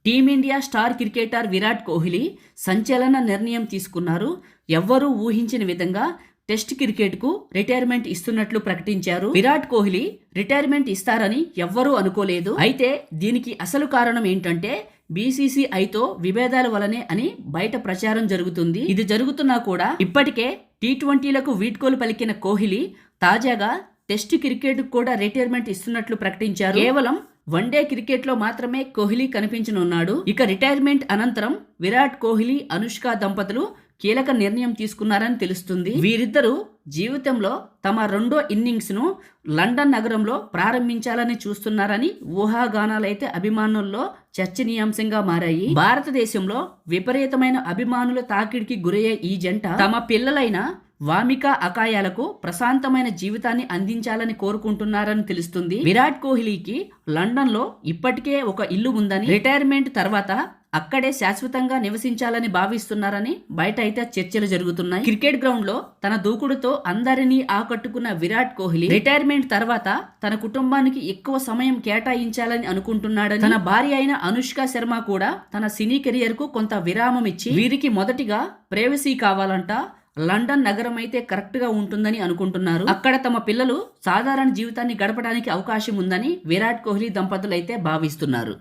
Team India star cricketer Virat Kohli సంచలన నిర్ణయం తీసుకున్నారు. ఎవ్వరూ ఊహించిన విధంగా టెస్ట్ క్రికెట్కు రిటైర్మెంట్ ఇస్తున్నట్లు ప్రకటించారు. విరాట్ కోహ్లీ రిటైర్మెంట్ ఇస్తారని ఎవ్వరూ అనుకోలేదు. అయితే దీనికి అసలు కారణం ఏంటంటే బీసీసీఐతో విభేదాల వలనే అని బయట ప్రచారం జరుగుతుంది. ఇది జరుగుతున్నా కూడా ఇప్పటికే టీ20లకు వీడ్కోలు పలికిన కోహ్లీ తాజాగా టెస్ట్ క్రికెట్ కూడా రిటైర్మెంట్ ఇస్తున్నట్లు ప్రకటించారు. కేవలం వన్డే క్రికెట్ లో మాత్రమే కోహ్లీ కనిపించనున్నాడు. ఇక రిటైర్మెంట్ అనంతరం విరాట్ కోహ్లీ, అనుష్క దంపతులు కీలక నిర్ణయం తీసుకున్నారని తెలుస్తుంది. వీరిద్దరూ జీవితంలో తమ రెండో ఇన్నింగ్స్ ను లండన్ నగరంలో ప్రారంభించాలని చూస్తున్నారని ఊహాగానాలైతే అభిమానుల్లో చర్చనీయాంశంగా మారాయి. భారతదేశంలో విపరీతమైన అభిమానుల తాకిడికి గురయ్యే ఈ జంట తమ పిల్లలైన వామిక, అకాయాలకు ప్రశాంతమైన జీవితాన్ని అందించాలని కోరుకుంటున్నారని తెలుస్తుంది. విరాట్ కోహ్లీకి లండన్ లో ఇప్పటికే ఒక ఇల్లు ఉందని, రిటైర్మెంట్ తర్వాత అక్కడే శాశ్వతంగా నివసించాలని భావిస్తున్నారని బయట అయితే చర్చలు జరుగుతున్నాయి. క్రికెట్ గ్రౌండ్ లో తన దూకుడుతో అందరినీ ఆకట్టుకున్న విరాట్ కోహ్లీ రిటైర్మెంట్ తర్వాత తన కుటుంబానికి ఎక్కువ సమయం కేటాయించాలని అనుకుంటున్నాడని, తన భార్య అయిన అనుష్క శర్మ కూడా తన సినీ కెరియర్ కు కొంత విరామం ఇచ్చి, వీరికి మొదటిగా ప్రైవసీ కావాలంట. లండన్ నగరం అయితే కరెక్ట్ గా ఉంటుందని అనుకుంటున్నారు. అక్కడ తమ పిల్లలు సాధారణ జీవితాన్ని గడపడానికి అవకాశం ఉందని విరాట్ కోహ్లీ దంపతులు అయితే భావిస్తున్నారు.